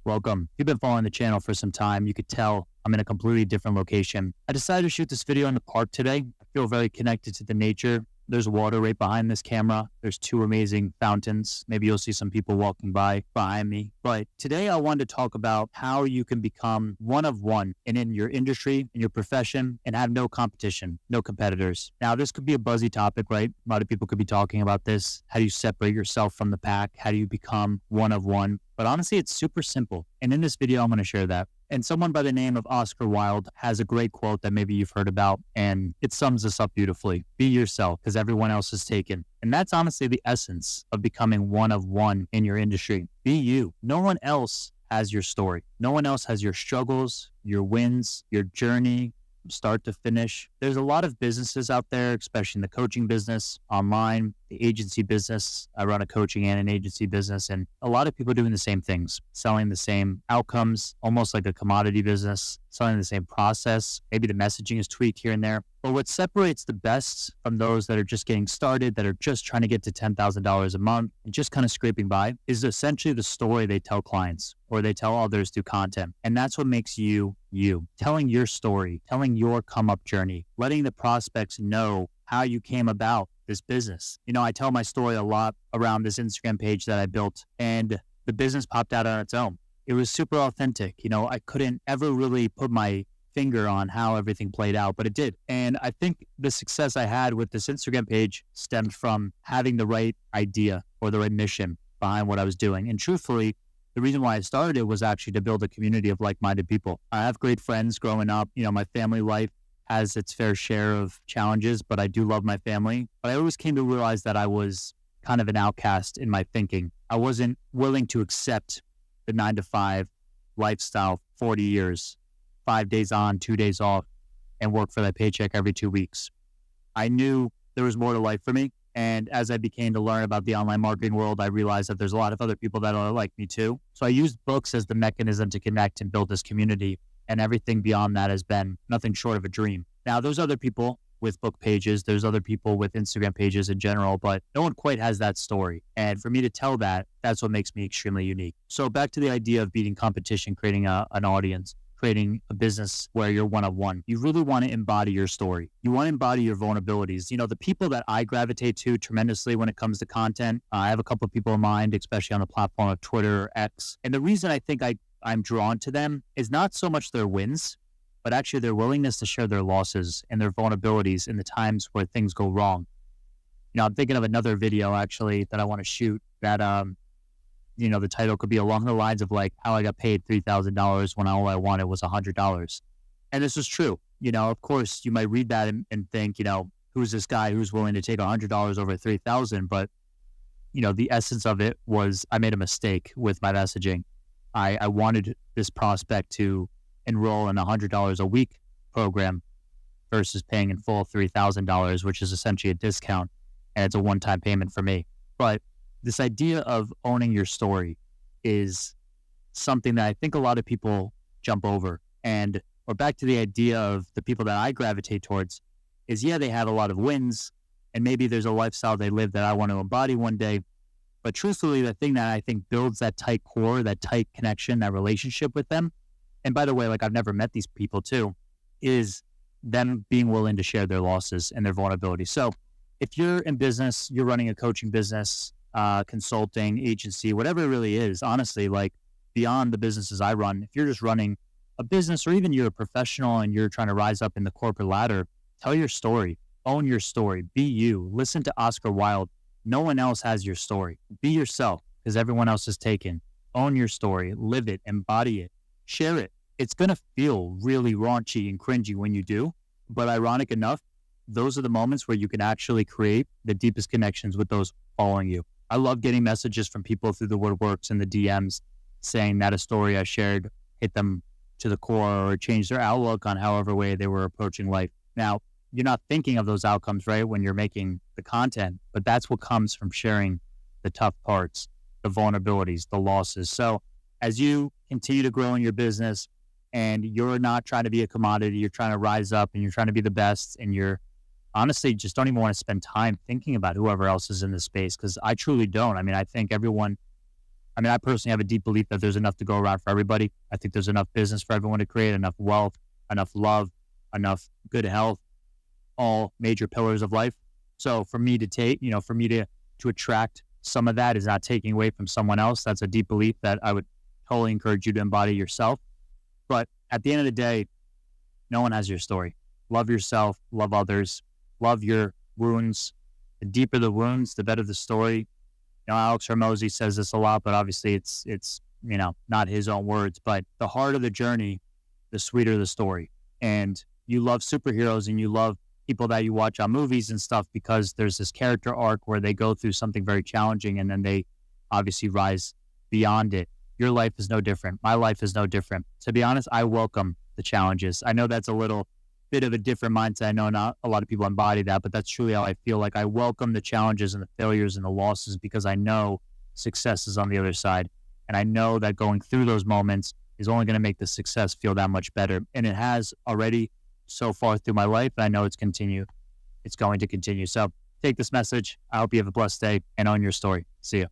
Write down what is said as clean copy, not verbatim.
Welcome. If you've been following the channel for some time, you could tell I'm in a completely different location. I decided to shoot this video in the park today. I feel very connected to the nature. There's water right behind this camera. There's two amazing fountains. Maybe you'll see some people walking by behind me. But today I wanted to talk about how you can become one of one and in your industry, in your profession, and have no competition, no competitors. Now, this could be a buzzy topic, right? A lot of people could be talking about this. How do you separate yourself from the pack? How do you become one of one? But honestly, it's super simple. And in this video, I'm going to share that. And someone by the name of Oscar Wilde has a great quote that maybe you've heard about, and it sums this up beautifully. Be yourself, because everyone else is taken. And that's honestly the essence of becoming one of one in your industry. Be you. No one else has your story. No one else has your struggles, your wins, your journey, start to finish. There's a lot of businesses out there, especially in the coaching business, online, the agency business. I run a coaching and an agency business, and a lot of people doing the same things, selling the same outcomes, almost like a commodity business, selling the same process. Maybe the messaging is tweaked here and there. But what separates the best from those that are just getting started, that are just trying to get to $10,000 a month and just kind of scraping by, is essentially the story they tell clients or they tell others through content. And that's what makes you, you. Telling your story, telling your come up journey, letting the prospects know how you came about this business. You know, I tell my story a lot around this Instagram page that I built, and the business popped out on its own. It was super authentic. You know, I couldn't ever really put my finger on how everything played out, but it did. And I think the success I had with this Instagram page stemmed from having the right idea or the right mission behind what I was doing. And truthfully, the reason why I started it was actually to build a community of like-minded people. I have great friends growing up. You know, my family life has its fair share of challenges, but I do love my family. But I always came to realize that I was kind of an outcast in my thinking. I wasn't willing to accept the 9-to-5 lifestyle, 40 years, 5 days on, 2 days off, and work for that paycheck every 2 weeks. I knew there was more to life for me. And as I began to learn about the online marketing world, I realized that there's a lot of other people that are like me too. So I used books as the mechanism to connect and build this community. And everything beyond that has been nothing short of a dream. Now, there's other people with book pages. There's other people with Instagram pages in general, but no one quite has that story. And for me to tell that, that's what makes me extremely unique. So back to the idea of beating competition, creating an audience, creating a business where you're one of one. You really want to embody your story. You want to embody your vulnerabilities. You know, the people that I gravitate to tremendously when it comes to content, I have a couple of people in mind, especially on the platform of Twitter or X. And the reason I think I'm drawn to them is not so much their wins, but actually their willingness to share their losses and their vulnerabilities in the times where things go wrong. You know, I'm thinking of another video actually that I want to shoot that, you know, the title could be along the lines of like how I got paid $3,000 when all I wanted was $100. And this is true. You know, of course you might read that and think, you know, who's this guy who's willing to take $100 over 3,000? But, you know, the essence of it was I made a mistake with my messaging. I wanted this prospect to enroll in a $100 a week program versus paying in full $3,000, which is essentially a discount, and it's a one-time payment for me. But this idea of owning your story is something that I think a lot of people jump over. And or back to the idea of the people that I gravitate towards is, yeah, they have a lot of wins, and maybe there's a lifestyle they live that I want to embody one day. But truthfully, the thing that I think builds that tight core, that tight connection, that relationship with them, and by the way, like I've never met these people too, is them being willing to share their losses and their vulnerability. So if you're in business, you're running a coaching business, consulting, agency, whatever it really is, honestly, like beyond the businesses I run, if you're just running a business or even you're a professional and you're trying to rise up in the corporate ladder, tell your story, own your story, be you, listen to Oscar Wilde. No one else has your story. Be yourself because everyone else is taken. Own your story, live it, embody it, share it. It's going to feel really raunchy and cringy when you do, but ironic enough, those are the moments where you can actually create the deepest connections with those following you. I love getting messages from people through the woodworks and the DMs saying that a story I shared hit them to the core or changed their outlook on however way they were approaching life. Now, you're not thinking of those outcomes, right, when you're making the content, but that's what comes from sharing the tough parts, the vulnerabilities, the losses. So as you continue to grow in your business and you're not trying to be a commodity, you're trying to rise up and you're trying to be the best, and you're honestly just don't even want to spend time thinking about whoever else is in the space, because I truly don't. I mean, I think everyone I mean, I personally have a deep belief that there's enough to go around for everybody. I think there's enough business for everyone to create, enough wealth, enough love, enough good health, all major pillars of life. So for me to take, for me to attract some of that is not taking away from someone else. That's a deep belief that I would totally encourage you to embody yourself. But at the end of the day, no one has your story. Love yourself, love others, love your wounds. The deeper the wounds, the better the story. Alex Hormozy says this a lot, but obviously it's not his own words, but the harder the journey, the sweeter the story. And you love superheroes and you love people that you watch on movies and stuff because there's this character arc where they go through something very challenging and then they obviously rise beyond it. Your life is no different. My life is no different. To be honest, I welcome the challenges. I know that's a little bit of a different mindset. I know not a lot of people embody that, but that's truly how I feel. Like I welcome the challenges and the failures and the losses because I know success is on the other side. And I know that going through those moments is only going to make the success feel that much better. And it has already so far through my life. And I know it's going to continue. So take this message. I hope you have a blessed day and own your story. See you.